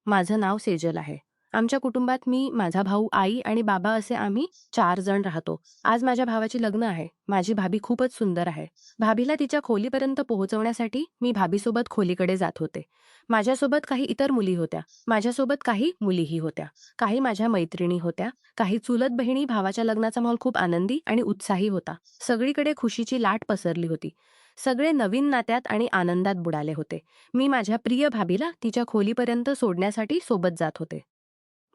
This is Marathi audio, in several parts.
माझं नाव सेजल आहे. आमच्या कुटुंबात मी, माझा भाऊ, आई आणि बाबा असे आम्ही 4 जण राहतो. आज माझ्या भावाची लग्न आहे. माझी भाभी खूपच सुंदर आहे. भाभीला तिच्या खोलीपर्यंत पोहोचवण्यासाठी मी भाभीसोबत खोलीकडे जात होते. माझ्यासोबत काही इतर मुली होत्या. माझ्यासोबत काही मुलीही होत्या. काही माझ्या मैत्रिणी होत्या. काही चुलत बहिणी. भावाच्या लग्नाचा माहोल खूप आनंदी आणि उत्साही होता. सगळीकडे खुशीची लाट पसरली होती. सगळे नवीन नात्यात आणि आनंदात बुडाले होते. मी माझ्या प्रिय भाभीला तिच्या खोलीपर्यंत सोडण्यासाठी सोबत जात होते.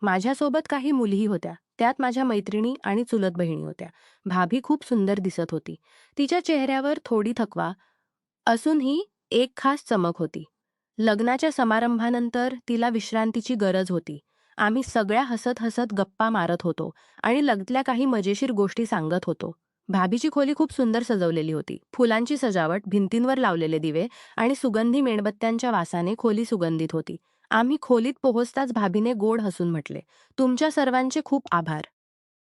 माझ्यासोबत काही मुलीही होत्या. त्यात माझ्या मैत्रिणी आणि चुलत बहिणी होत्या. भाभी खूप सुंदर दिसत होती. तिच्या चेहऱ्यावर थोडी थकवा असूनही एक खास चमक होती. लग्नाच्या समारंभानंतर तिला विश्रांतीची गरज होती. आम्ही सगळ्या हसत हसत गप्पा मारत होतो आणि लगतल्या काही मजेशीर गोष्टी सांगत होतो. भाभीची खोली खूप सुंदर सजवलेली होती. फुलांची सजावट, भिंतींवर लावलेले दिवे आणि सुगंधी मेणबत्त्यांच्या वासाने खोली सुगंधित होती. आम्ही खोलीत पोहोचताच भाभीने गोड हसून म्हटले, "तुमच्या सर्वांचे खूप आभार."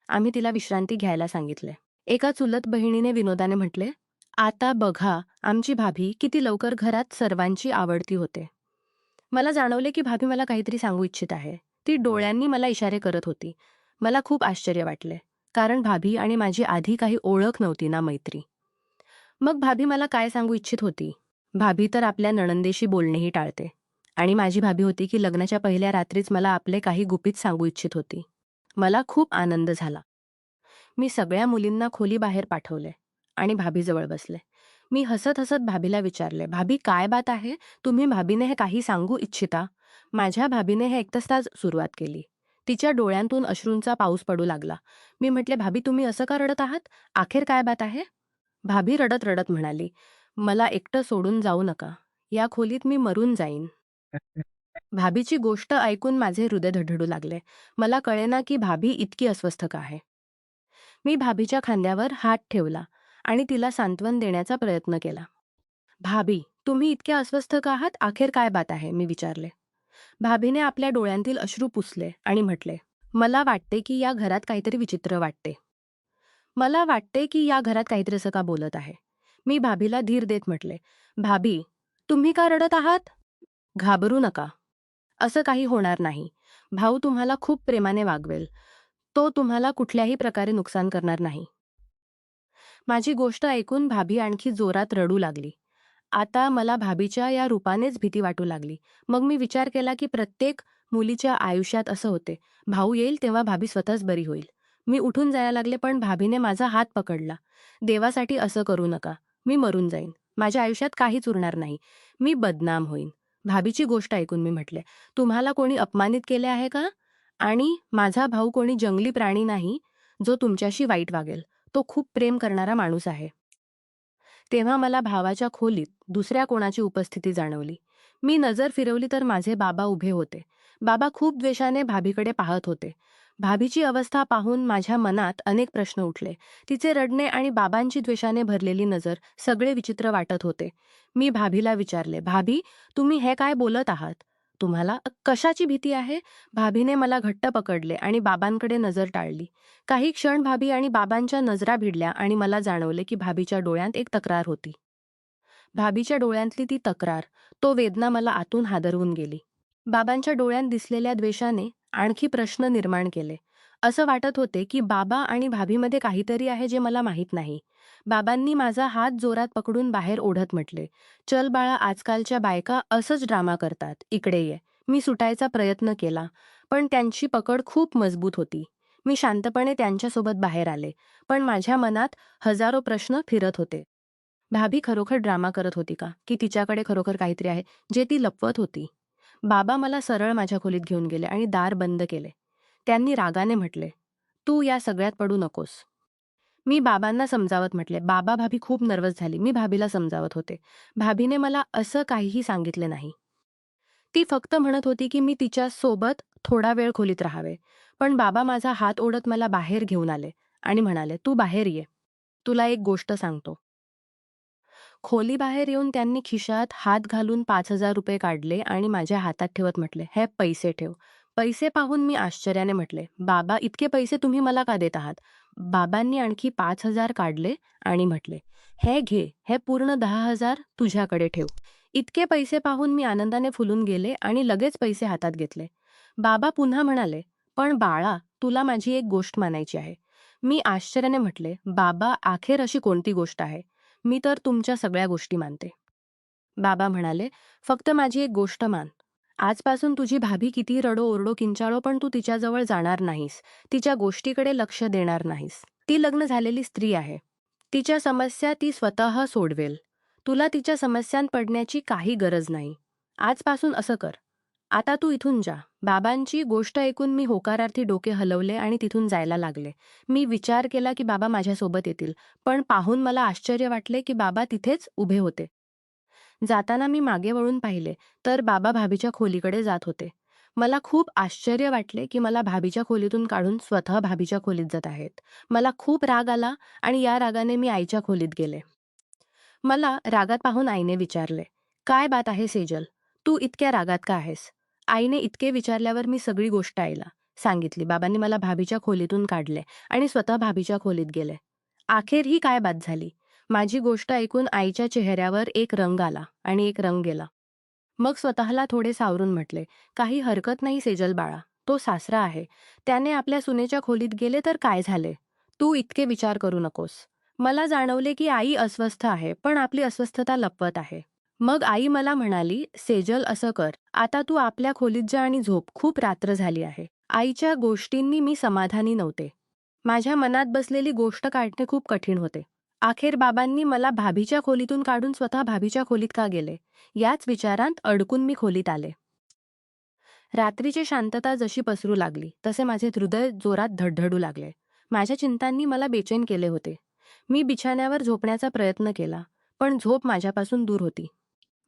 आम्ही तिला विश्रांती घ्यायला सांगितले. एका चुलत बहिणीने विनोदाने म्हटले, "आता बघा, आमची भाभी किती लवकर घरात सर्वांची आवडती होते." मला जाणवले की भाभी मला काहीतरी सांगू इच्छित आहे. ती डोळ्यांनी मला इशारे करत होती. मला खूप आश्चर्य वाटले. कारण भाभी आणि माझी आधी काही ओळख नव्हती ना मैत्री. मग भाभी मला काय सांगू इच्छित होती? भाभी तर आपल्या नणंदेशी बोलणेही टाळते. आणि माझी भाभी होती की लग्नाच्या पहिल्या रात्रीच मला आपले काही गुपित सांगू इच्छित होती. मला खूप आनंद झाला. मी सगळ्या मुलींना खोलीबाहेर पाठवले आणि भाभीजवळ बसले. मी हसत हसत भाभीला विचारले, "भाभी काय बात आहे? तुम्ही भाभीने हे काही सांगू इच्छिता?" माझ्या भाभीने हे ऐकताच सुरुवात केली. तिच्या डोळ्यांतून अश्रूंचा पाऊस पडू लागला. मी म्हटले, "भाभी तुम्ही असं का रडत आहात? अखेर काय बात आहे?" भाभी रडत रडत म्हणाली, "मला एकटं सोडून जाऊ नका. या खोलीत मी मरून जाईन." भाभीची गोष्ट ऐकून माझे हृदय धडधडू लागले. मला कळेना की भाभी इतकी अस्वस्थ का आहे. मी भाभीच्या खांद्यावर हात ठेवला आणि तिला सांत्वन देण्याचा प्रयत्न केला. "भाभी, तुम्ही इतक्या अस्वस्थ का आहात? अखेर काय बात आहे?" मी विचारले. भाभीने आपल्या डोळ्यांतील अश्रू पुसले आणि म्हटले, "मला वाटते की या घरात काहीतरी विचित्र वाटते. मला वाटते की या घरात काहीतरी असं का बोलत आहे." मी भाभीला धीर देत म्हटले, "भाभी, तुम्ही का रडत आहात? घाबरू नका. असं काही होणार नाही. भाऊ तुम्हाला खूप प्रेमाने वागवेल. तो तुम्हाला कुठल्याही प्रकारे नुकसान करणार नाही." माझी गोष्ट ऐकून भाभी आणखी जोरात रडू लागली. आता मला भाभीच्या या रूपानेच भीती वाटू लागली. मग मी विचार केला की प्रत्येक मुलीच्या आयुष्यात असं होते. भाऊ येईल तेव्हा भाभी स्वतःच बरी होईल. मी उठून जायला लागले पण भाभीने माझा हात पकडला. "देवासाठी असं करू नका. मी मरून जाईन. माझ्या आयुष्यात काहीच उरणार नाही. मी बदनाम होईन." भाभीची गोष्ट ऐकून मी म्हटले, "तुम्हाला कोणी अपमानित केले आहे का? आणि माझा भाऊ कोणी जंगली प्राणी नाही, जो तुमच्याशी वाईट वागेल. तो खूप प्रेम करणारा माणूस आहे." तेव्हा मला भावाच्या खोलीत दुसऱ्या कोणाची उपस्थिती जाणवली. मी नजर फिरवली तर माझे बाबा उभे होते. बाबा खूप द्वेषाने भाभीकडे पाहत होते. भाभीची अवस्था पाहून माझ्या मनात अनेक प्रश्न उठले. तिचे रडणे आणि बाबांची द्वेषाने भरलेली नजर सगळे विचित्र वाटत होते. मी भाभीला विचारले, "भाभी, तुम्ही हे काय बोलत आहात? तुम्हाला कशाची भीती आहे?" भाभीने मला घट्ट पकडले आणि बाबांकडे नजर टाळली. काही क्षण भाभी आणि बाबांच्या नजरा भिडल्या आणि मला जाणवले की भाभीच्या डोळ्यात एक तक्रार होती. भाभीच्या डोळ्यांतली ती तक्रार, तो वेदना मला आतून हादरवून गेली. बाबांच्या डोळ्यात दिसलेल्या द्वेषाने आणखी प्रश्न निर्माण केले. असं वाटत होते की बाबा आणि भाभीमध्ये काहीतरी आहे जे मला माहीत नाही. बाबांनी माझा हात जोरात पकडून बाहेर ओढत म्हटले, "चल बाळा, आजकालच्या बायका असंच ड्रामा करतात. इकडे ये." मी सुटायचा प्रयत्न केला, पण त्यांची पकड खूप मजबूत होती. मी शांतपणे त्यांच्यासोबत बाहेर आले, पण माझ्या मनात हजारो प्रश्न फिरत होते. भाभी खरोखर ड्रामा करत होती का? की तिच्याकडे खरोखर काहीतरी आहे, जे ती लपवत होती? बाबा मला सरळ माझ्या खोलीत घेऊन गेले आणि दार बंद केले. त्यांनी रागाने म्हटले, "तू या सगळ्यात पडू नकोस." मी बाबांना समजावत म्हटले. बाबा, भाभी खूप नर्वस झाली. मी भाभीला समजावत होते. भाभीने मला असं काहीही सांगितले नाही. ती फक्त म्हणत होती की मी तिच्या सोबत थोडा वेळ खोलीत राहावे. पण बाबा माझा हात ओढत मला बाहेर घेऊन आले आणि म्हणाले, "तू बाहेर ये. तुला एक गोष्ट सांगतो." खोलीबाहेर येऊन त्यांनी खिशात हात घालून ₹5000 काढले आणि माझ्या हातात ठेवत म्हटले, "हे पैसे ठेव." पैसे पाहून मी आश्चर्याने म्हटले, "बाबा, इतके पैसे तुम्ही मला का देत आहात?" बाबांनी आणखी 5,000 काढले आणि म्हटले, "हे घे, हे पूर्ण 10,000 तुझ्याकडे ठेव." इतके पैसे पाहून मी आनंदाने फुलून गेले आणि लगेच पैसे हातात घेतले. बाबा पुन्हा म्हणाले, "पण बाळा, तुला माझी एक गोष्ट मानायची आहे." मी आश्चर्याने म्हटले, "बाबा, अखेर अशी कोणती गोष्ट आहे? मी तर तुमच्या सगळ्या गोष्टी मानते." बाबा म्हणाले, "फक्त माझी एक गोष्ट मान. आजपासून तुझी भाभी किती रडो-ओरडो, किंचाळो, पण तू तिच्याजवळ जाणार नाहीस. तिच्या गोष्टीकडे लक्ष देणार नाहीस. ती लग्न झालेली स्त्री आहे. तिच्या समस्या ती स्वतः सोडवेल. तुला तिच्या समस्यांत पडण्याची काही गरज नाही. आजपासून असं कर. आता तू इथून जा." बाबांची गोष्ट ऐकून मी होकारार्थी डोके हलवले आणि तिथून जायला लागले. मी विचार केला की बाबा माझ्यासोबत येतील, पण पाहून मला आश्चर्य वाटले की बाबा तिथेच उभे होते. जाताना मी मागे वळून पाहिले, तर बाबा भाभीच्या खोलीकडे जात होते. मला खूप आश्चर्य वाटले की मला भाभीच्या खोलीतून काढून स्वतः भाभीच्या खोलीत जात आहेत. मला खूप राग आला आणि या रागाने मी आईच्या खोलीत गेले. मला रागात पाहून आईने विचारले, "काय बात आहे सेजल? तू इतक्या रागात का आहेस?" आईने इतके विचारल्यावर मी सगळी गोष्ट आईला सांगितली. बाबांनी मला भाभीच्या खोलीतून काढले आणि स्वतः भाभीच्या खोलीत गेले. अखेर ही काय बात झाली? माझी गोष्ट ऐकून आईच्या चेहऱ्यावर एक रंग आला आणि एक रंग गेला. मग स्वतःला थोडे सावरून म्हटले, "काही हरकत नाही सेजल बाळा. तो सासरा आहे. त्याने आपल्या सुनेच्या खोलीत गेले तर काय झाले? तू इतके विचार करू नकोस." मला जाणवले की आई अस्वस्थ आहे, पण आपली अस्वस्थता लपवत आहे. मग आई मला म्हणाली, "सेजल असं कर. आता तू आपल्या खोलीत जा आणि झोप. खूप रात्र झाली आहे." आईच्या गोष्टींनी मी समाधानी नव्हते. माझ्या मनात बसलेली गोष्ट काढणे खूप कठीण होते. अखेर बाबांनी मला भाभीच्या खोलीतून काढून स्वतः भाभीच्या खोलीत का गेले? याच विचारांत अडकून मी खोलीत आले. रात्रीची शांतता जशी पसरू लागली, तसे माझे हृदय जोरात धडधडू लागले. माझ्या चिंतांनी मला बेचैन केले होते. मी बिछाण्यावर झोपण्याचा प्रयत्न केला, पण झोप माझ्यापासून दूर होती.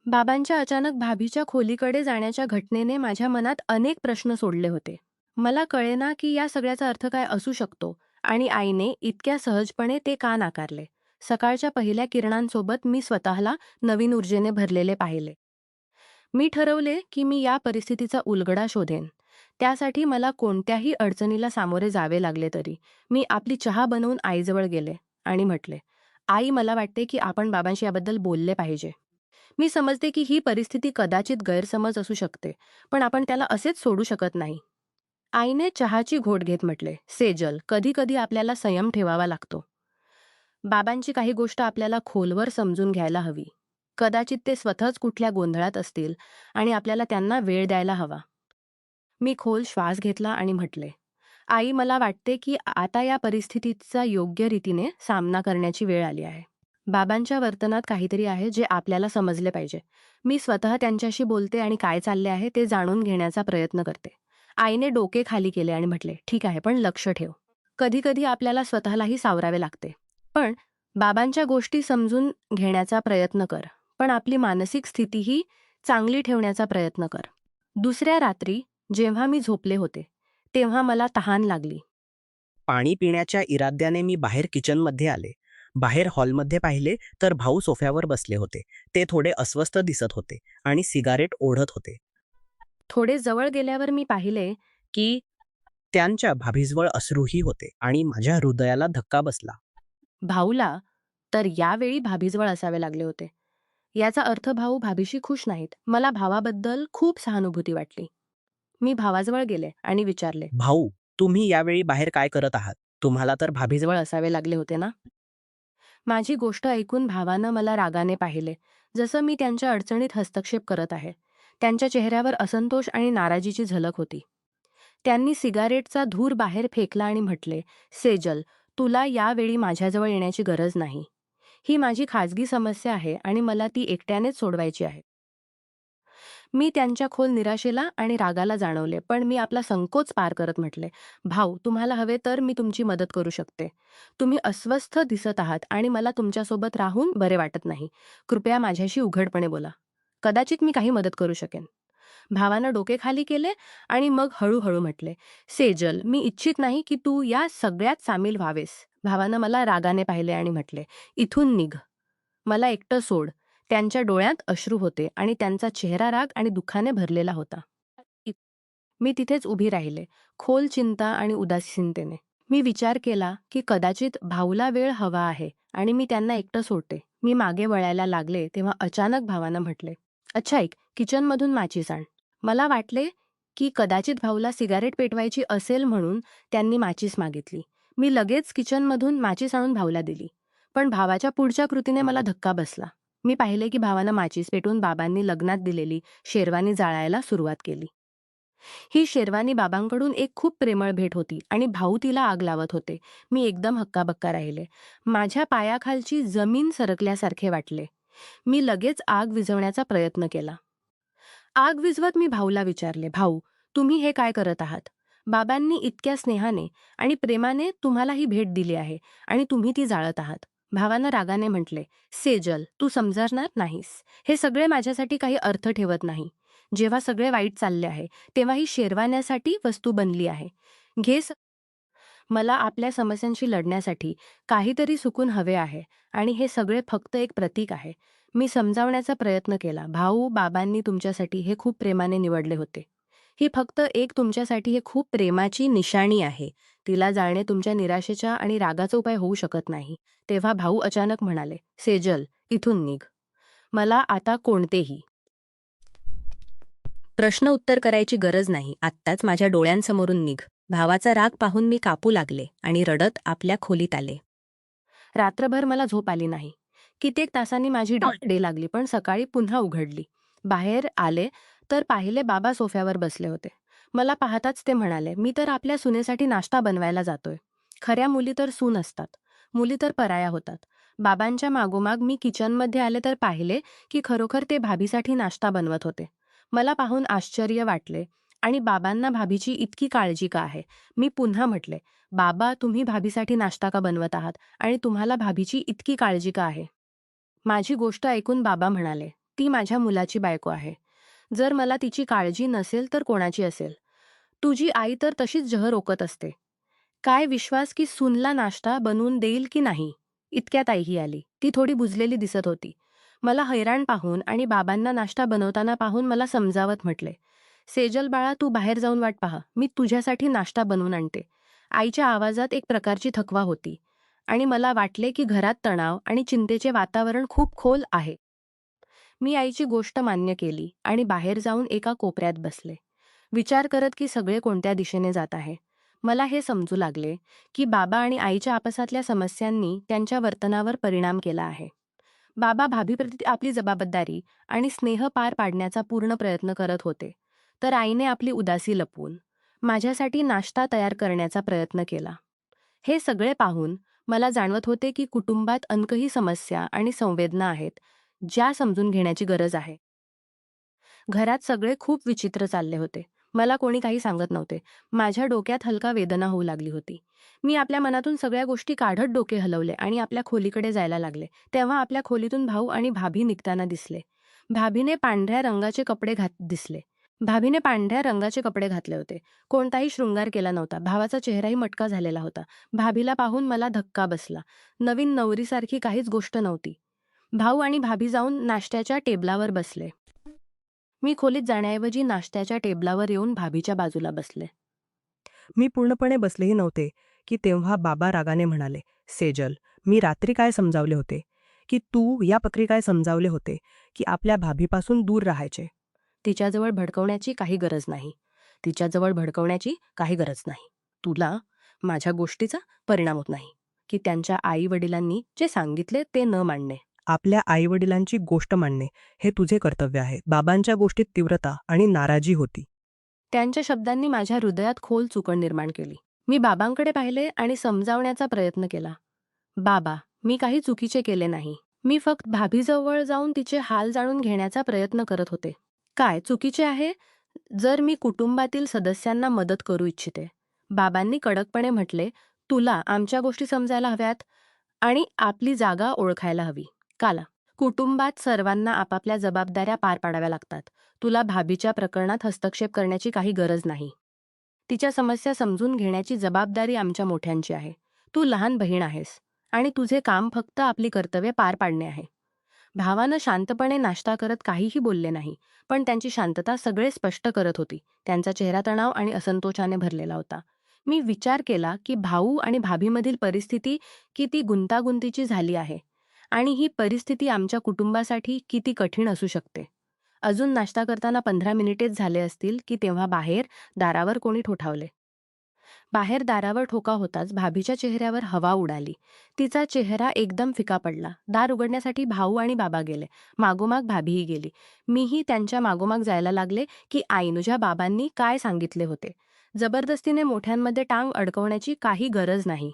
बाबांच्या अचानक भाभीच्या खोलीकडे जाण्याच्या घटनेने माझ्या मनात अनेक प्रश्न सोडले होते. मला कळेना की या सगळ्याचा अर्थ काय असू शकतो आणि आईने इतक्या सहजपणे ते का नाकारले. सकाळच्या पहिल्या किरणांसोबत मी स्वतःला नवीन ऊर्जेने भरलेले पाहिले. मी ठरवले की मी या परिस्थितीचा उलगडा शोधेन. त्यासाठी मला कोणत्याही अडचणीला सामोरे जावे लागले तरी मी आपली चहा बनवून आईजवळ गेले आणि म्हटले, "आई, मला वाटते की आपण बाबांशी याबद्दल बोलले पाहिजे. मी समजते की ही परिस्थिती कदाचित गैरसमज असू शकते, पण आपण त्याला असेच सोडू शकत नाही." आईने चहाची घोट घेत म्हटले, "सेजल, कधी-कधी आपल्याला संयम ठेवावा लागतो. बाबांची काही गोष्ट आपल्याला खोलवर समजून घ्यायला हवी. कदाचित ते स्वतःच कुठल्या गोंधळात असतील आणि आपल्याला त्यांना वेळ द्यायला हवा." मी खोल श्वास घेतला आणि म्हटले, "आई, मला वाटते की आता या परिस्थितीचा योग्य रीतीने सामना करण्याची वेळ आली आहे. बाबांच्या वर्तनात काहीतरी आहे जे आपल्याला समजले पाहिजे. मी स्वतः त्यांच्याशी बोलते आणि काय चालले आहे ते जाणून घेण्याचा प्रयत्न करते." आईने डोके खाली केले आणि म्हटले, "ठीक आहे, पण लक्ष ठेव. कधी-कधी आपल्याला स्वतःलाही सावरावे लागते. पण बाबांच्या गोष्टी समजून घेण्याचा प्रयत्न कर. पण आपली मानसिक स्थितीही चांगली ठेवण्याचा प्रयत्न कर." दुसऱ्या रात्री जेव्हा मी झोपले होते, तेव्हा मला तहान लागली. पाणी पिण्याच्या इराद्याने मी बाहेर किचनमध्ये आले. बाहेर हॉलमध्ये पाहिले तर भाऊ सोफ्यावर बसले होते. ते थोडे अस्वस्थ दिसत होते आणि सिगारेट ओढत होते. थोडे जवळ गेल्यावर मी पाहिले की त्यांच्या भाभीजवळ अश्रूही होते आणि माझ्या हृदयाला धक्का बसला. भाऊला तर यावेळी भाभीजवळ असावे लागले होते. याचा अर्थ भाऊ भाभीशी खुश नाहीत. मला भावाबद्दल खूप सहानुभूती वाटली. मी भावाजवळ गेले आणि विचारले, भाऊ, तुम्ही यावेळी बाहेर काय करत आहात? तुम्हाला तर "भाभीजवळ असावे लागले होते ना?" माझी गोष्ट ऐकून भावानं मला रागाने पाहिले, जसं मी त्यांच्या अडचणीत हस्तक्षेप करत आहे. त्यांच्या चेहऱ्यावर असंतोष आणि नाराजीची झलक होती. त्यांनी सिगारेटचा धूर बाहेर फेकला आणि म्हटले, "सेजल, तुला यावेळी माझ्याजवळ येण्याची गरज नाही. ही माझी खाजगी समस्या आहे आणि मला ती एकट्यानेच सोडवायची आहे." मी त्यांच्या खोल निराशेला आणि रागाला जाणवले, पण मी आपला संकोच पार करत म्हटले, "भाऊ, तुम्हाला हवे तर मी तुमची मदत करू शकते. तुम्ही अस्वस्थ दिसत आहात आणि मला तुमच्यासोबत राहून बरे वाटत नाही. कृपया माझ्याशी उघडपणे बोला. कदाचित मी काही मदत करू शकेन." भावानं डोके खाली केले आणि मग हळूहळू म्हटले, "सेजल, मी इच्छित नाही की तू या सगळ्यात सामील व्हावेस." भावानं मला रागाने पाहिले आणि म्हटले, "इथून निघ. मला एकटं सोड." त्यांच्या डोळ्यात अश्रू होते आणि त्यांचा चेहरा राग आणि दुःखाने भरलेला होता. मी तिथेच उभी राहिले, खोल चिंता आणि उदासीनतेने. मी विचार केला की कदाचित भाऊला वेळ हवा आहे आणि मी त्यांना एकटं सोडते. मी मागे वळायला लागले तेव्हा अचानक भावानं म्हटले, "अच्छा ऐक, किचनमधून माचीस आण." मला वाटले की कदाचित भाऊला सिगारेट पेटवायची असेल म्हणून त्यांनी माचीस मागितली. मी लगेच किचनमधून माचीस आणून भाऊला दिली. पण भावाच्या पुढच्या कृतीने मला धक्का बसला. मी पाहिले की भावानं माचीस पेटवून बाबांनी लग्नात दिलेली शेरवानी जाळायला सुरुवात केली. ही शेरवानी बाबांकडून एक खूप प्रेमळ भेट होती आणि भाऊ तिला आग लावत होते. मी एकदम हक्काबक्का राहिले. माझ्या पायाखालची जमीन सरकल्यासारखे वाटले. मी लगेच आग विझवण्याचा प्रयत्न केला. आग विझवत मी भाऊला विचारले, "भाऊ, तुम्ही हे काय करत आहात? बाबांनी इतक्या स्नेहाने आणि प्रेमाने तुम्हाला ही भेट दिली आहे आणि तुम्ही ती जाळत आहात." भावानं रागाने म्हटले, "सेजल, तू समजणार नाहीस. हे सगळे माझ्यासाठी काही अर्थ ठेवत नाही. जेव्हा सगळे वाईट चालले आहे, तेव्हा ही शेरवाण्यासाठी वस्तू बनली आहे. घे मला आपल्या समस्यांशी लढण्यासाठी काहीतरी सुकून हवे आहे आणि हे सगळे फक्त एक प्रतीक आहे." मी समजावण्याचा प्रयत्न केला, "भाऊ, बाबांनी तुमच्यासाठी हे खूप प्रेमाने निवडले होते. ही फक्त एक तुमच्यासाठी हे खूप प्रेमाची निशाणी आहे. तिला जाळणे तुमच्या निराशेच्या आणि रागाचा उपाय होऊ शकत नाही." तेव्हा भाऊ अचानक म्हणाले, "सेजल, इथून निघ. मला आता कोणतेही प्रश्न उत्तर करायची गरज नाही. आत्ताच माझ्या डोळ्यांसमोरून निघ." भावाचा राग पाहून मी कापू लागले आणि रडत आपल्या खोलीत आले. रात्रभर मला झोप आली नाही. कित्येक तासांनी माझी डे लागली पण सकाळी पुन्हा उघडली. बाहेर आले तर पाहिले बाबा सोफ्यावर बसले होते. मला पाहताच ते म्हणाले, "मी तर आपल्या सुनेसाठी नाश्ता बनवायला जातोय." खऱ्या मुली तर सून असतात. मुली तर पराया होतात. बाबांच्या मागोमाग मी किचनमध्ये आले तर पाहिले की खरोखर ते भाभीसाठी नाश्ता बनवत होते. मला पाहून आश्चर्य वाटले आणि बाबांना भाभीची इतकी काळजी का आहे? मी पुन्हा म्हटले, "बाबा, तुम्ही भाभीसाठी नाश्ता का बनवत आहात आणि तुम्हाला भाभीची इतकी काळजी का आहे?" माझी गोष्ट ऐकून बाबा म्हणाले, "ती माझ्या मुलाची बायको आहे. जर मला तिची काळजी नसेल तर कोणाची असेल? तुझी आई तर तशीच जहर ओकत असते. काय विश्वास की सूनला नाश्ता बनवून देईल की नाही?" इतक्यात आईही आली. ती थोडी बुजलेली दिसत होती. मला हैराण पाहून आणि बाबांना नाश्ता बनवताना पाहून मला समजावत म्हटले, "सेजल बाळा, तू बाहेर जाऊन वाट पहा. मी तुझ्यासाठी नाश्ता बनवून आणते." आईच्या आवाजात एक प्रकारची थकवा होती आणि मला वाटले की घरात तणाव आणि चिंतेचे वातावरण खूप खोल आहे. मी आईची गोष्ट मान्य केली आणि बाहेर जाऊन एका कोपऱ्यात बसले. विचार करत की सगळे कोणत्या दिशेने जात आहे. मला हे समजू लागले की बाबा आणि आईच्या आपसातल्या समस्यांनी त्यांच्या वर्तनावर परिणाम केला आहे. बाबा भाभीप्रती आपली जबाबदारी आणि स्नेह पार पाडण्याचा पूर्ण प्रयत्न करत होते, तर आईने आपली उदासी लपवून माझ्यासाठी नाश्ता तयार करण्याचा प्रयत्न केला. हे सगळे पाहून मला जाणवत होते की कुटुंबात अनकही समस्या आणि संवेदना आहेत, ज्या समजून घेण्याची गरज आहे. घरात सगळे खूप विचित्र चालले होते. मला कोणी काही सांगत नव्हते. माझ्या डोक्यात हलका वेदना होऊ लागली होती. मी आपल्या मनातून सगळ्या गोष्टी काढत डोके हलवले आणि आपल्या खोलीकडे जायला लागले. तेव्हा आपल्या खोलीतून भाऊ आणि भाभी निघताना दिसले. भाभीने पांढऱ्या रंगाचे कपडे दिसले. भाभीने पांढऱ्या रंगाचे कपडे घातले होते. कोणताही शृंगार केला नव्हता. भावाचा चेहराही मटका झालेला होता. भाभीला पाहून मला धक्का बसला. नवीन नवरीसारखी काहीच गोष्ट नव्हती. भाऊ आणि भाभी जाऊन नाश्त्याच्या टेबलावर बसले. मी खोलीत जाण्याऐवजी नाश्त्याच्या टेबलावर येऊन भाभीच्या बाजूला बसले. मी पूर्णपणे बसलेही नव्हते की तेव्हा बाबा रागाने म्हणाले, "सेजल, मी रात्री काय समजावले होते? की तू या प्रकारे काय समजावले होते की आपल्या भाभीपासून दूर राहायचे?" तिच्याजवळ भडकवण्याची काही गरज नाही. तिच्याजवळ भडकवण्याची काही गरज नाही. तुला माझ्या गोष्टीचा परिणाम होत नाही, की त्यांच्या आई-वडिलांनी जे सांगितले ते न मानणे. आपल्या आईवडिलांची गोष्ट मांडणे हे तुझे कर्तव्य आहे. बाबांच्या गोष्टीत तीव्रता आणि नाराजी होती. त्यांच्या शब्दांनी माझ्या हृदयात खोल चुकण निर्माण केली. मी बाबांकडे पाहिले आणि समजावण्याचा प्रयत्न केला. "बाबा, मी काही चुकीचे केले नाही. मी फक्त भाभीजवळ जाऊन तिचे हाल जाणून घेण्याचा प्रयत्न करत होते." "काय चुकीचे आहे?" "जर मी कुटुंबातील सदस्यांना मदत करू इच्छिते." बाबांनी कडकपणे म्हटले, "तुला आमच्या गोष्टी समजायला हव्यात आणि आपली जागा ओळखायला हवी." "काला? कुटुंबात सर्वांना आपापल्या जबाबदाऱ्या पार पाडाव्या लागतात. तुला भाभीच्या प्रकरणात हस्तक्षेप करण्याची काही गरज नाही. तिच्या समस्या समजून घेण्याची जबाबदारी आमच्या मोठ्यांची आहे. तू लहान बहीण आहेस आणि तुझे काम फक्त आपली कर्तव्ये पार पाडणे आहे." भावानं शांतपणे नाश्ता करत काहीही बोलले नाही, पण त्यांची शांतता सगळे स्पष्ट करत होती. त्यांचा चेहरा तणाव आणि असंतोषाने भरलेला होता. मी विचार केला की भाऊ आणि भाभीमधील परिस्थिती किती गुंतागुंतीची झाली आहे आणि ही परिस्थिती आमच्या कुटुंबासाठी किती कठीण असू शकते. अजून नाश्ता करताना 15 मिनिटेच झाले असतील की तेव्हा बाहेर दारावर कोणी ठोठावले. बाहेर दारावर ठोका होताच भाभीच्या चेहऱ्यावर हवा उडाली. तिचा चेहरा एकदम फिका पडला. दार उघडण्यासाठी भाऊ आणि बाबा गेले. मागोमाग भाभीही गेली. मीही त्यांच्या मागोमाग जायला लागले की आईनुच्या बाबांनी काय सांगितले होते. जबरदस्तीने मोठ्यांमध्ये टांग अडकवण्याची काही गरज नाही.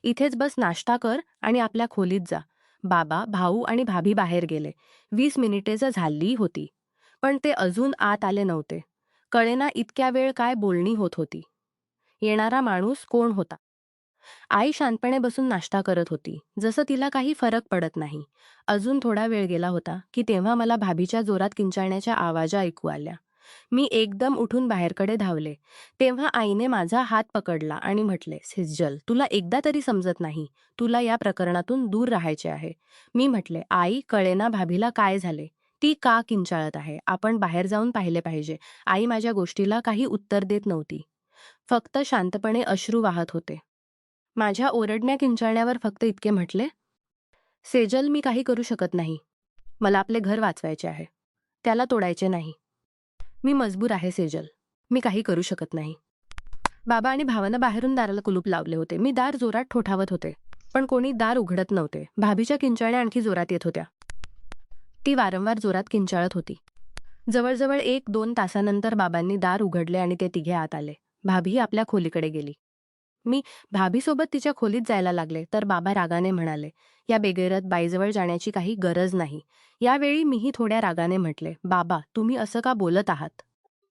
इथेच बस, नाश्ता कर आणि आपल्या खोलीत जा. बाबा, भाऊ आणि भाभी बाहेर गेले. 20 मिनिटेच झाली होती. पण ते अजून आत आले नव्हते. कळेना इतक्या वेळ काय बोलणी होत होती. येणारा माणूस कोण होता? आई शांतपणे बसून नाश्ता करत होती, जसं तिला काही फरक पडत नाही. अजून थोडा वेळ गेला होता की तेव्हा मला भाभीच्या जोरात किंचाळण्याच्या आवाजा ऐकू आल्या. मी एकदम उठून बाहेरकडे धावले. तेव्हा आईने माझा हात पकडला आणि म्हटले, "सेजल, तुला एकदा तरी समजत नाही. तुला या प्रकरणातून दूर राहायचे आहे." मी म्हटले, "आई, कळेना भाभीला काय झाले. ती का किंचाळत आहे. आपण बाहेर जाऊन पाहिले पाहिजे." आई माझ्या गोष्टीला काही उत्तर देत नव्हती. फक्त शांतपणे अश्रू वाहत होते. माझ्या ओरडण्या किंचाळण्यावर फक्त इतके म्हटले, "सेजल, मी काही करू शकत नाही. मला आपले घर वाचवायचे आहे. त्याला तोडायचे नाही. मी मजबूर आहे सेजल. मी काही करू शकत नाही." बाबा आणि भावानं बाहेरून दाराला कुलूप लावले होते. मी दार जोरात ठोठावत होते. पण कोणी दार उघडत नव्हते. भाभीच्या किंचाळण्या आणखी जोरात येत होत्या. ती वारंवार जोरात किंचाळत होती. जवळजवळ 1-2 तासानंतर बाबांनी दार उघडले आणि ते तिघे आत आले. भाभी आपल्या खोलीकडे गेली. मी भाभीसोबत तिच्या खोलीत जायला लागले तर बाबा रागाने म्हणाले, "या बेगैरत बाईजवळ जाण्याची काही गरज नाही." यावेळी मीही थोड्या रागाने म्हटले, "बाबा, तुम्ही असं का बोलत आहात?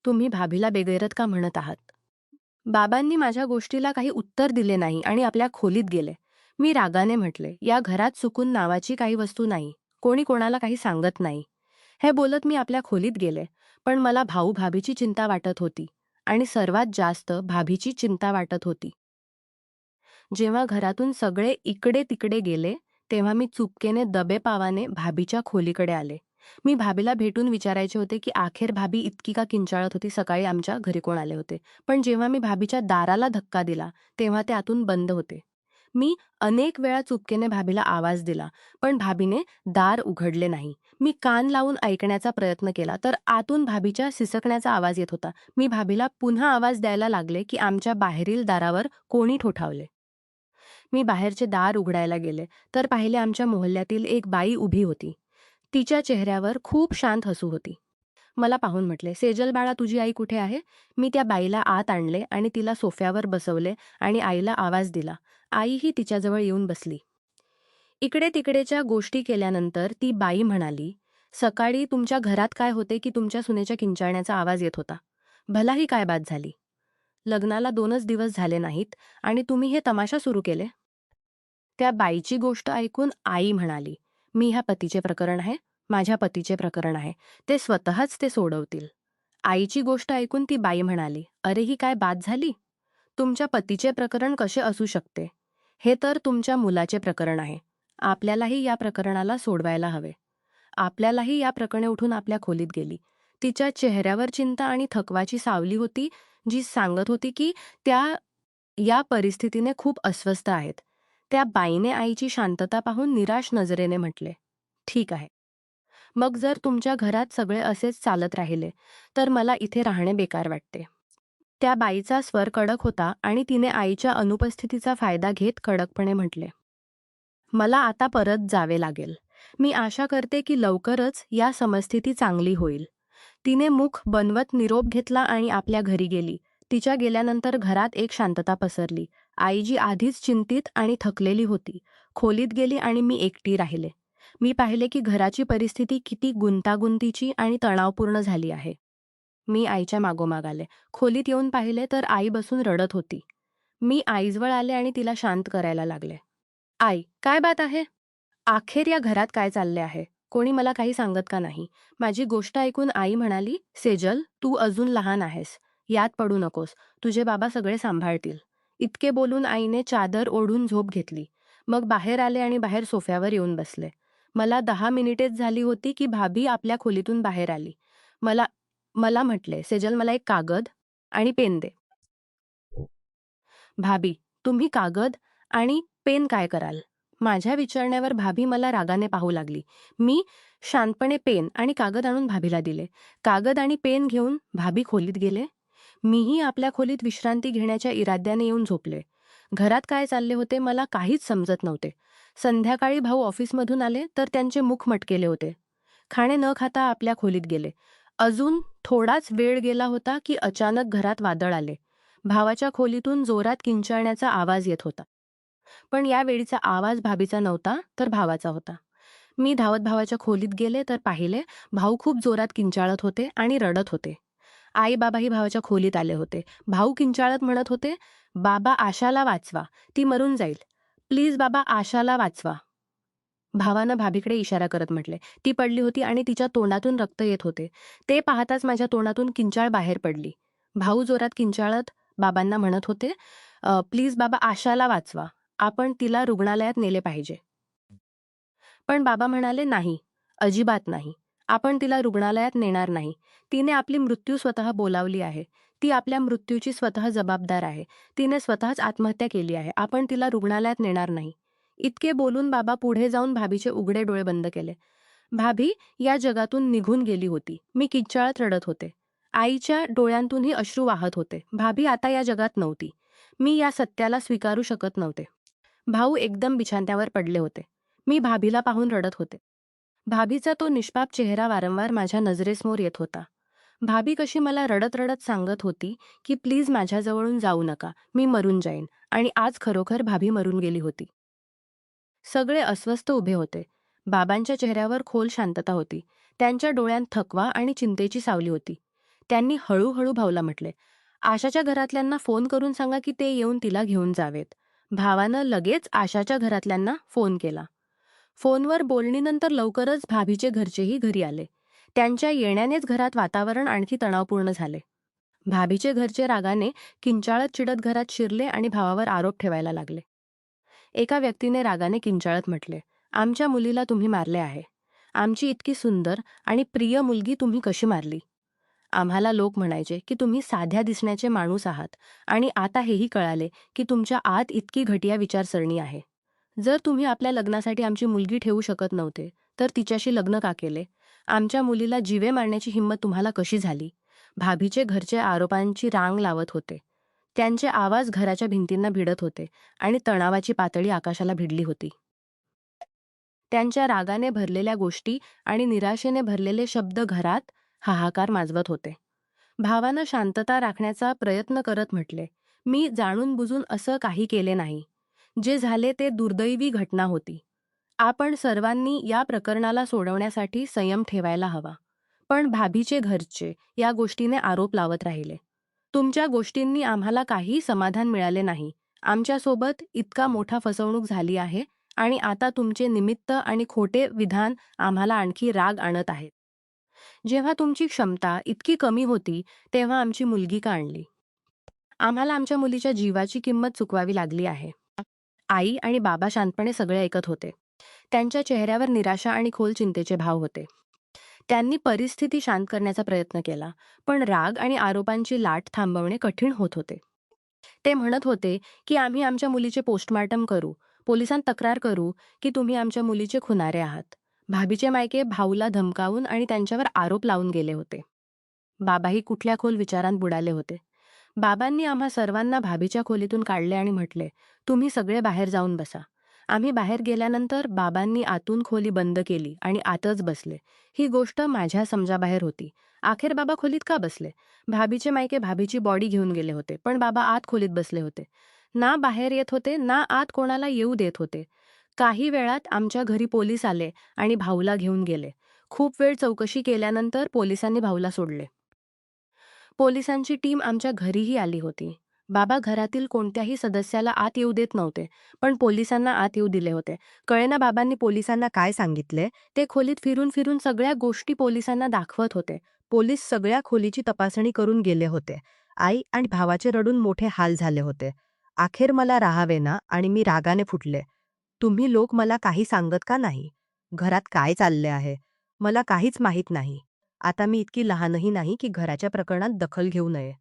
तुम्ही भाभीला बेगैरत का म्हणत आहात?" बाबांनी माझ्या गोष्टीला काही उत्तर दिले नाही आणि आपल्या खोलीत गेले. मी रागाने म्हटले, "या घरात सुकून नावाची काही वस्तू नाही. कोणी कोणाला काही सांगत नाही." हे बोलत मी आपल्या खोलीत गेले. पण मला भाऊ-भाभीची चिंता वाटत होती आणि सर्वात जास्त भाभीची चिंता वाटत होती. जेव्हा घरातून सगळे इकडे-तिकडे गेले, तेव्हा मी चुपकेने दबेपावाने भाभीच्या खोलीकडे आले. मी भाभीला भेटून विचारायचे होते की अखेर भाभी इतकी का किंचाळत होती. सकाळी आमच्या घरी कोण आले होते. पण जेव्हा मी भाभीच्या दाराला धक्का दिला, तेव्हा ते आतून बंद होते. मी अनेक वेळा चुपकेने भाभीला आवाज दिला, पण भाभीने दार उघडले नाही. मी कान लावून ऐकण्याचा प्रयत्न केला, तर आतून भाभीच्या सिसकण्याचा आवाज येत होता. मी भाभीला पुन्हा आवाज द्यायला लागले की आमच्या बाहेरील दारावर कोणी ठोठावले. मी बाहेरचे दार उघडायला गेले, तर पाहिले आमच्या मोहल्ल्यातील एक बाई उभी होती. तिच्या चेहऱ्यावर खूप शांत हसू होती. मला पाहून म्हटले, "सेजल बाळा, तुझी आई कुठे आहे?" मी त्या बाईला आत आणले आणि तिला सोफ्यावर बसवले आणि आईला आवाज दिला. आईही तिच्याजवळ येऊन बसली. इकडे-तिकडेच्या गोष्टी केल्यानंतर ती बाई म्हणाली, "सकाळी तुमच्या घरात काय होते की तुमच्या सुनेच्या किंचाळण्याचा आवाज येत होता? भलाही काय बात झाली? लग्नाला 2च दिवस झाले नाहीत आणि तुम्ही हे तमाशा सुरू केले?" त्या बाईची गोष्ट ऐकून आई म्हणाली, "मी ह्या पतीचे प्रकरण आहे. माझ्या पतीचे प्रकरण आहे. ते स्वतःच ते सोडवतील." आईची गोष्ट ऐकून ती बाई म्हणाली, "अरे, ही काय बात झाली? तुमच्या पतीचे प्रकरण कसे असू शकते? हे तर तुमच्या मुलाचे प्रकरण आहे. आपल्यालाही या प्रकरणाला सोडवायला हवे." आपल्यालाही या प्रकरणे उठून आपल्या खोलीत गेली. तिच्या चेहऱ्यावर चिंता आणि थकवाची सावली होती, जी सांगत होती की त्या या परिस्थितीने खूप अस्वस्थ आहेत. त्या बाईने आईची शांतता पाहून निराश नजरेने म्हटले, "ठीक आहे. मग जर तुमच्या घरात सगळे असेच चालत राहिले, तर मला इथे राहणे बेकार वाटते." त्या बाईचा स्वर कडक होता आणि तिने आईच्या अनुपस्थितीचा फायदा घेत कडकपणे म्हटले, "मला आता परत जावे लागेल. मी आशा करते की लवकरच या समस्थिती चांगली होईल." तिने मुख बनवत निरोप घेतला आणि आपल्या घरी गेली. तिच्या गेल्यानंतर घरात एक शांतता पसरली. आई, जी आधीच चिंतित आणि थकलेली होती, खोलीत गेली आणि मी एकटी राहिले. मी पाहिले की घराची परिस्थिती किती गुंतागुंतीची आणि तणावपूर्ण झाली आहे. मी आईच्या मागोमाग आले. खोलीत येऊन पाहिले तर आई बसून रडत होती. मी आईजवळ आले आणि तिला शांत करायला लागले. "आई, काय बात आहे? अखेर या घरात काय चालले आहे? कोणी मला काही सांगत का नाही?" माझी गोष्ट ऐकून आई म्हणाली, "सेजल, तू अजून लहान आहेस. यात पडू नकोस. तुझे बाबा सगळे सांभाळतील." इतके बोलून आईने चादर ओढून झोप घेतली. मग बाहेर आले आणि बाहेर सोफ्यावर येऊन बसले. मला 10 मिनिटेच झाली होती की भाभी आपल्या खोलीतून बाहेर आली. मला मला म्हटले, "सेजल, मला एक कागद आणि पेन दे." भाभी, तुम्ही कागद आणि पेन काय कराल? माझ्या विचारण्यावर भाभी मला रागाने पाहू लागली. मी शांतपणे पेन आणि कागद आणून भाभीला दिले. कागद आणि पेन घेऊन भाभी खोलीत गेले. मीही आपल्या खोलीत विश्रांती घेण्याच्या इराद्याने येऊन झोपले. घरात काय चालले होते मला काहीच समजत नव्हते. संध्याकाळी भाऊ ऑफिसमधून आले तर त्यांचे मुख मटकेले होते. खाणे न खाता आपल्या खोलीत गेले. अजून थोडाच वेळ गेला होता की अचानक घरात वादळ आले. भावाच्या खोलीतून जोरात किंचाळण्याचा आवाज येत होता. पण या वेळीचा आवाज भाभीचा नव्हता तर भावाचा होता. मी धावत भावाच्या खोलीत गेले तर पाहिले भाऊ खूप जोरात किंचाळत होते आणि रडत होते. आई बाबाही भावाच्या खोलीत आले होते. भाऊ किंचाळत म्हणत होते, "बाबा आशाला वाचवा, ती मरून जाईल. प्लीज बाबा आशाला वाचवा." भावानं भाभीकडे इशारा करत म्हटले. ती पडली होती आणि तिच्या तोंडातून रक्त येत होते. ते पाहताच माझ्या तोंडातून किंचाळ बाहेर पडली. भाऊ जोरात किंचाळत बाबांना म्हणत होते, प्लीज बाबा आशाला वाचवा. आपण तिला रुग्णालयात नेले पाहिजे." पण बाबा म्हणाले, "नाही, अजिबात नाही. आपण तिला रुग्णालयात नेणार नाही. तिने आपली मृत्यू स्वतः बोलावली आहे. ती आपल्या मृत्यूची स्वतः जबाबदार आहे. तिने स्वतःच आत्महत्या केली आहे. आपण तिला रुग्णालयात नेणार नाही." इतके बोलून बाबा पुढे जाऊन भाभीचे उघडे डोळे बंद केले. भाभी या जगातून निघून गेली होती. मी किंचाळत रडत होते. आईच्या डोळ्यांतूनही अश्रू वाहत होते. भाभी आता या जगात नव्हती. मी या सत्याला स्वीकारू शकत नव्हते. भाऊ एकदम बिछाण्यावर पडले होते. मी भाभीला पाहून रडत होते. भाभीचा तो निष्पाप चेहरा वारंवार माझ्या नजरेसमोर येत होता. भाभी कशी मला रडत रडत सांगत होती की प्लीज माझ्याजवळून जाऊ नका, मी मरून जाईन. आणि आज खरोखर भाभी मरून गेली होती. सगळे अस्वस्थ उभे होते. बाबांच्या चेहऱ्यावर खोल शांतता होती. त्यांच्या डोळ्यांत थकवा आणि चिंतेची सावली होती. त्यांनी हळूहळू भाऊला म्हटले, "आशाच्या घरातल्यांना फोन करून सांगा की ते येऊन तिला घेऊन जावेत." भावानं लगेच आशाच्या घरातल्यांना फोन केला. फोनवर बोलणीनंतर लवकरच भाभीचे घरचेही घरी आले. त्यांच्या येण्यानेच घरात वातावरण आणखी तणावपूर्ण झाले. भाभीचे घरचे रागाने किंचाळत चिडत घरात शिरले आणि भावावर आरोप ठेवायला लागले. एका व्यक्तीने रागाने किंचाळत म्हटले, "आमच्या मुलीला तुम्ही मारले आहे. आमची इतकी सुंदर आणि प्रिय मुलगी तुम्ही कशी मारली?" आम्हाला लोक म्हणायचे की तुम्ही साध्या दिसण्याचे माणूस आहात आणि आता हेही कळाले की तुमच्या आत इतकी घटिया विचारसरणी आहे. जर तुम्ही आपल्या लग्नासाठी आमची मुलगी ठेवू शकत नव्हते, तर तिच्याशी लग्न का केले? आमच्या मुलीला जीवे मारण्याची हिंमत तुम्हाला कशी झाली? भाभीचे घरचे आरोपांची रांग लावत होते. त्यांचे आवाज घराच्या भिंतींना भिडत होते आणि तणावाची पातळी आकाशाला भिडली होती. त्यांच्या रागाने भरलेल्या गोष्टी आणि निराशेने भरलेले शब्द घरात हाहाकार माजवत होते. भावानं शांतता राखण्याचा प्रयत्न करत म्हटले, "मी जाणून बुजून असं काही केले नाही. जे झाले ते दुर्दैवी घटना होती. आपण सर्वांनी या प्रकरणाला सोडवण्यासाठी संयम ठेवायला हवा." पण भाभीचे घरचे या गोष्टीने आरोप लावत राहिले. "तुमच्या गोष्टींनी आम्हाला काही समाधान मिळाले नाही. आमच्यासोबत इतका मोठा फसवणूक झाली आहे आणि आता तुमचे निमित्त आणि खोटे विधान आम्हाला आणखी राग आणत आहेत. जेव्हा तुमची क्षमता इतकी कमी होती, तेव्हा आमची मुलगी का आणली? आम्हाला आमच्या मुलीच्या जीवाची किंमत चुकवावी लागली आहे." आई आणि बाबा शांतपणे सगळे ऐकत होते. त्यांच्या चेहऱ्यावर निराशा आणि खोल चिंतेचे भाव होते. त्यांनी परिस्थिती शांत करण्याचा प्रयत्न केला, पण राग आणि आरोपांची लाट थांबवणे कठीण होत होते. ते म्हणत होते की आम्ही आमच्या मुलीचे पोस्टमार्टम करू, पोलिसांत तक्रार करू की तुम्ही आमच्या मुलीचे खुनारे आहात. भाभीचे मायके भाऊला धमकावून आणि त्यांच्यावर आरोप लावून गेले होते. बाबाही कुठल्या खोल विचारांत बुडाले होते. बाबांनी आम्हा सर्वांना भाभीच्या खोलीतून काढले आणि म्हटले, "तुम्ही सगळे बाहेर जाऊन बसा." आम्ही बाहेर गेल्यानंतर बाबांनी आतून खोली बंद केली आणि आतच बसले. ही गोष्ट माझ्या समजाबाहेर होती. अखेर बाबा खोलीत का बसले? भाभीचे मायके भाभीची बॉडी घेऊन गेले होते, पण बाबा आत खोलीत बसले होते. ना बाहेर येत होते, ना आत कोणाला येऊ देत होते. काही वेळात आमच्या घरी पोलीस आले आणि भाऊला घेऊन गेले. खूप वेळ चौकशी केल्यानंतर पोलिसांनी भाऊला सोडले. पोलिसांची टीम आमच्या घरीही आली होती. बाबा घरातील कोणत्याही सदस्याला आत येऊ देत नव्हते, पण पोलिसांना आत येऊ दिले होते. कळेना बाबांनी पोलिसांना काय सांगितले. ते खोलीत फिरून फिरून सगळ्या गोष्टी पोलिसांना दाखवत होते. पोलीस सगळ्या खोलीची तपासणी करून गेले होते. आई आणि भावाचे रडून मोठे हाल झाले होते. अखेर मला राहावेना आणि मी रागाने फुटले. तुम्ही लोक मला काही सांगत का नाही? घरात काय चालले आहे? मला काहीच माहीत नाही. आता मी इतकी लहानही नाही की घराच्या प्रकरणात दखल घेऊ नये.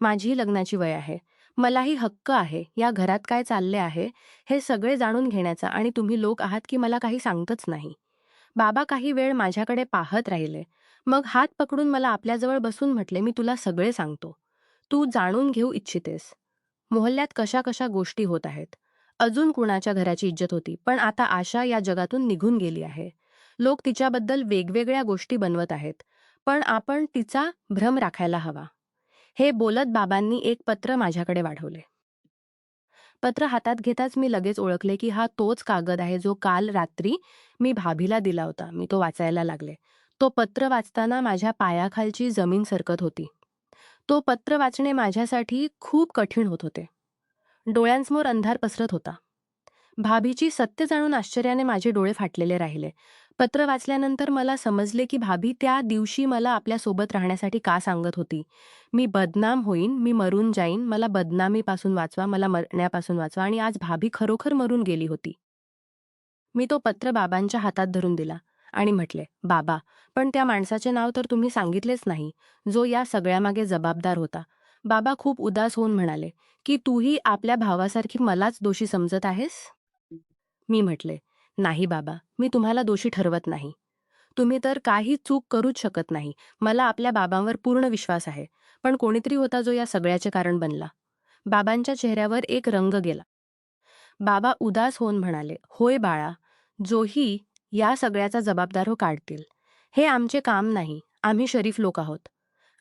माझी लग्नाची वय आहे. मलाही हक्क आहे या घरात काय चालले आहे हे सगळे जाणून घेण्याचा आणि तुम्ही लोक आहात की मला काही सांगतच नाही. बाबा काही वेळ माझ्याकडे पाहत राहिले. मग हात पकडून मला आपल्याजवळ बसून म्हटले, मी तुला सगळे सांगतो. तू जाणून घेऊ इच्छितेस. मोहल्ल्यात कशा कशा गोष्टी होत आहेत. अजून कुणाच्या घराची इज्जत होती, पण आता आशा या जगातून निघून गेली आहे. लोक तिच्याबद्दल वेगवेगळ्या गोष्टी बनवत आहेत, पण आपण तिचा भ्रम राखायला हवा. हे बोलत बाबांनी एक पत्र माझ्याकडे वाढवले. पत्र हातात घेताच मी लगेच ओळखले की हा तोच कागद आहे जो काल रात्री मी भाभीला दिला होता. मी तो वाचायला लागले. तो पत्र वाचताना माझ्या पायाखालची जमीन सरकत होती. तो पत्र वाचणे माझ्यासाठी खूप कठीण होत होते. डोळ्यांसमोर अंधार पसरत होता. भाभीची सत्य जाणून आश्चर्याने माझे डोळे फाटलेले राहिले. पत्र वाचल्यानंतर मला समजले की भाभी त्या दिवशी मला आपल्यासोबत राहण्यासाठी का सांगत होती. मी बदनाम होईन, मी मरून जाईन, मला बदनामीपासून वाचवा, मला मरण्यापासून वाचवा आणि आज भाभी खरोखर मरून गेली होती. मी तो पत्र बाबांच्या हातात धरून दिला आणि म्हटले, बाबा, पण त्या माणसाचे नाव तर तुम्ही सांगितलेच नाही, जो या सगळ्यामागे जबाबदार होता. बाबा खूप उदास होऊन म्हणाले, की तूही आपल्या भावासारखी मलाच दोषी समजत आहेस? मी म्हटले, नाही बाबा, मी तुम्हाला दोषी ठरवत नाही. तुम्ही तर काही चूक करूच शकत नाही. मला आपल्या बाबांवर पूर्ण विश्वास आहे. पण कोणीतरी होता जो या सगळ्याचे कारण बनला. बाबांच्या चेहऱ्यावर एक रंग गेला. बाबा उदास होऊन म्हणाले, होय बाळा, जोही या सगळ्याचा जबाबदार हो काढतील. हे आमचे काम नाही. आम्ही शरीफ लोक आहोत.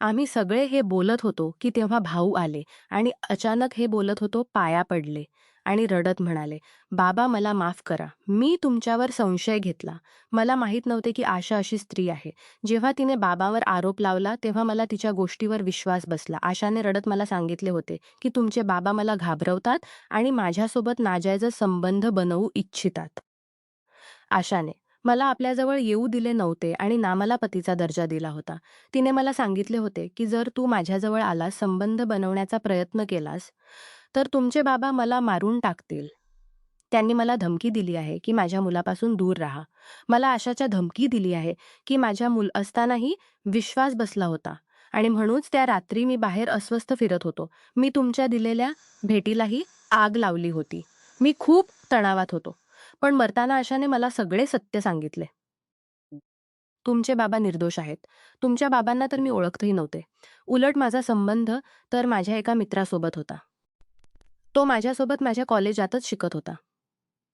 आम्ही सगळे हे बोलत होतो की तेव्हा भाऊ आले आणि अचानक हे बोलत होतो पाया पडले आणि रडत म्हणाले, बाबा मला माफ करा. मी तुमच्यावर संशय घेतला. मला माहीत नव्हते की आशा अशी स्त्री आहे. जेव्हा तिने बाबावर आरोप लावला तेव्हा मला तिच्या गोष्टीवर विश्वास बसला. आशाने रडत मला सांगितले होते की तुमचे बाबा मला घाबरवतात आणि माझ्यासोबत नाजायज संबंध बनवू इच्छितात. आशाने मला आपल्याजवळ येऊ दिले नव्हते आणि ना मला पतीचा दर्जा दिला होता. तिने मला सांगितले होते की जर तू माझ्याजवळ आलास, संबंध बनवण्याचा प्रयत्न केलास, तर तुमचे बाबा मला मारून टाकतील. त्यांनी मला धमकी दिली आहे की माझ्या मुलापासून दूर राहा. मला आशाच्या धमकी दिली आहे की माझ्या मूल असतानाही विश्वास बसला होता आणि म्हणूनच त्या रात्री मी बाहेर अस्वस्थ फिरत होतो. मी तुमच्या दिलेल्या भेटीलाही आग लावली होती. मी खूप तणावात होतो. पण मरताना आशाने मला सगळे सत्य सांगितले. तुमचे बाबा निर्दोष आहेत. तुमच्या बाबांना तर मी ओळखतही नव्हते. उलट माझा संबंध तर माझ्या एका मित्रासोबत होता. तो माझ्यासोबत माझ्या कॉलेजातच शिकत होता.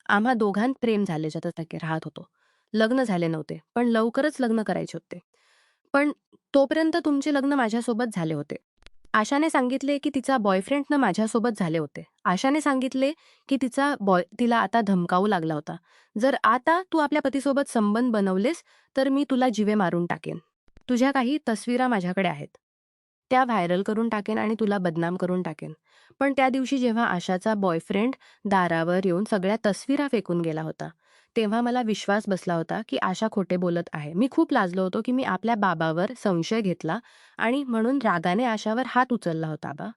आम्हा दोघांत प्रेम झाले, ज्याच्यात राहत होतो. लग्न झाले नव्हते, पण लवकरच लग्न करायचे होते. पण तोपर्यंत तुमचे लग्न माझ्यासोबत झाले होते. आशाने सांगितले की तिचा बॉयफ्रेंडनं माझ्यासोबत झाले होते. आशाने सांगितले की तिला आता धमकावू लागला होता. जर आता तू आपल्या पतीसोबत संबंध बनवलेस, तर मी तुला जीवे मारून टाकेन. तुझ्या काही तस्वीरा माझ्याकडे आहेत. त्या व्हायरल करून टाकेन आणि तुला बदनाम करून टाकेन. पण त्या दिवशी जेव्हा आशाचा बॉयफ्रेंड दारावर येऊन सगळ्या तस्वीरा फेकून गेला होता, तेव्हा मला विश्वास बसला होता की आशा खोटे बोलत आहे. मी खूप लाजलो होतो की मी आपल्या बाबावर संशय घेतला आणि म्हणून रागाने आशावर हात उचलला होता. बा,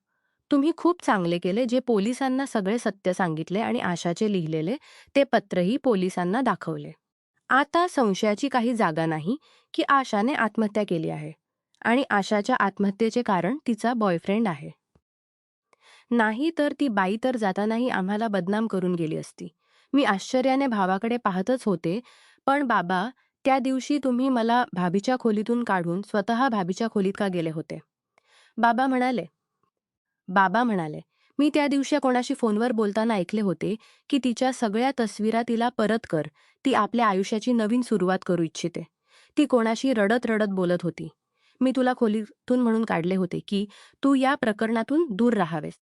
तुम्ही खूप चांगले केले जे पोलिसांना सगळे सत्य सांगितले आणि आशाचे लिहिलेले ते पत्रही पोलिसांना दाखवले. आता संशयाची काही जागा नाही की आशाने आत्महत्या केली आहे आणि आशाच्या आत्महत्येचे कारण तिचा बॉयफ्रेंड आहे. नाही तर ती बाई तर जातानाही आम्हाला बदनाम करून गेली असती. मी आश्चर्याने भावाकडे पाहतच होते. पण बाबा, त्या दिवशी तुम्ही मला भाभीच्या खोलीतून काढून स्वतः भाभीच्या खोलीत का गेले होते? बाबा म्हणाले, बाबा म्हणाले, मी त्या दिवशी कोणाशी फोनवर बोलताना ऐकले होते की तिच्या सगळ्या तस्वीरा तिला परत कर. ती आपल्या आयुष्याची नवीन सुरुवात करू इच्छिते. ती कोणाशी रडत रडत बोलत होती. मी तुला खोलीतून म्हणून काढले होते की तू या प्रकरणातून दूर राहावेस.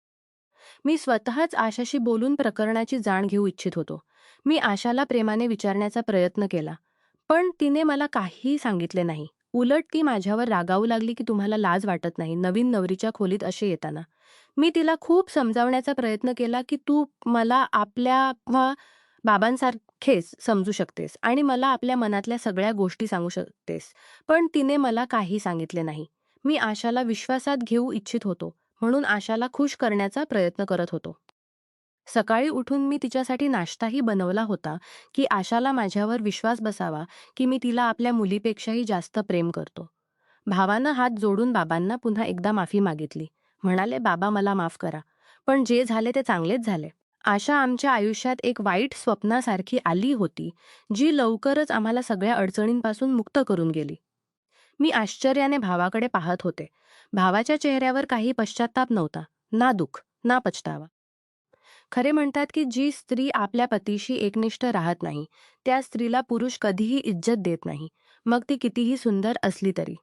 मी स्वतःच आशाशी बोलून प्रकरणाची जाण घेऊ इच्छित होतो. मी आशाला प्रेमाने विचारण्याचा प्रयत्न केला. पण तिने मला काहीही सांगितले नाही. उलट ती माझ्यावर रागावू लागली की तुम्हाला लाज वाटत नाही नवीन नवरीच्या खोलीत असे येताना. मी तिला खूप समजावण्याचा प्रयत्न केला की तू मला आपल्या बाबांसारखेच समजू शकतेस आणि मला आपल्या मनातल्या सगळ्या गोष्टी सांगू शकतेस. पण तिने मला काही सांगितले नाही. मी आशाला विश्वासात घेऊ इच्छित होतो. म्हणून आशाला खुश करण्याचा प्रयत्न करत होतो. सकाळी उठून मी तिच्यासाठी नाश्ताही बनवला होता की आशाला माझ्यावर विश्वास बसावा की मी तिला आपल्या मुलीपेक्षाही जास्त प्रेम करतो. भावानं हात जोडून बाबांना पुन्हा एकदा माफी मागितली. म्हणाले, बाबा मला माफ करा. पण जे झाले ते चांगलेच झाले. आशा आमच्या आयुष्यात एक वाईट स्वप्नासारखी आली होती, जी लवकरच आम्हाला सगळ्या अडचणींपासून मुक्त करून गेली. मी आश्चर्याने भावाकडे पाहत होते. भावाच्या चेहऱ्यावर काही पश्चात्ताप नव्हता, ना दुःख, ना पछतावा. खरे म्हणतात की जी स्त्री आपल्या पतीशी एकनिष्ठ राहत नाही, त्या स्त्रीला पुरुष कधीही इज्जत देत नाही, मग ती कितीही सुंदर असली तरी.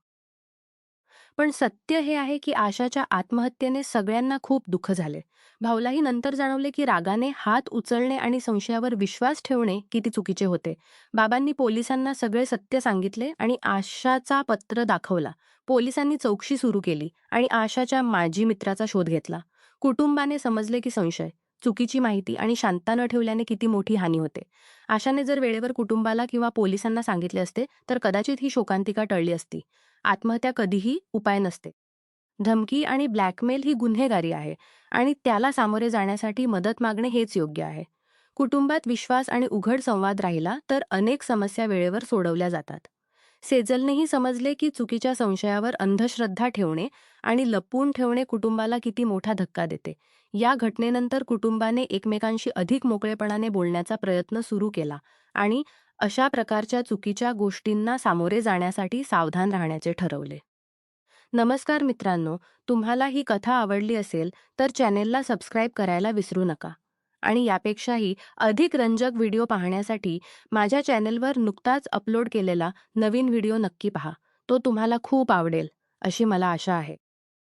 पण सत्य हे आहे की आशाच्या आत्महत्येने सगळ्यांना खूप दुःख झाले. भाऊलाही नंतर जाणवले की रागाने हात उचलणे आणि संशयावर विश्वास ठेवणे किती चुकीचे होते. बाबांनी पोलिसांना सगळे सत्य सांगितले आणि आशाचा पत्र दाखवला. पोलिसांनी चौकशी सुरू केली आणि आशाच्या माजी मित्राचा शोध घेतला. कुटुंबाने समजले की संशय, चुकीची माहिती आणि शांतता न ठेवल्याने किती मोठी हानी होते. आशाने जर वेळेवर कुटुंबाला किंवा पोलिसांना सांगितले असते तर कदाचित ही शोकांतिका टळली असती. आत्महत्या कधीही उपाय नसते. धमकी आणि ब्लॅकमेल ही गुन्हेगारी आहे आणि त्याला सामोरे जाण्यासाठी मदत मागणे हेच योग्य आहे. कुटुंबात विश्वास आणि उघड संवाद राहिला तर अनेक समस्या वेळेवर सोडवल्या जातात. सेजलनेही समजले की चुकीच्या संशयावर अंधश्रद्धा ठेवणे आणि लपवून ठेवणे कुटुंबाला किती मोठा धक्का देते. या घटनेनंतर कुटुंबाने एकमेकांशी अधिक मोकळेपणाने बोलण्याचा प्रयत्न सुरू केला आणि अशा प्रकारच्या चुकीच्या गोष्टींना सामोरे जाण्यासाठी सावधान राहण्याचे ठरवले. नमस्कार मित्रांनो, तुम्हाला ही कथा आवडली असेल तर चॅनेलला सबस्क्राईब करायला विसरू नका. आणि यापेक्षाही अधिक रंजक व्हिडिओ पाहण्यासाठी माझ्या चॅनेलवर नुकताच अपलोड केलेला नवीन व्हिडिओ नक्की पहा. तो तुम्हाला खूप आवडेल, अशी मला आशा आहे.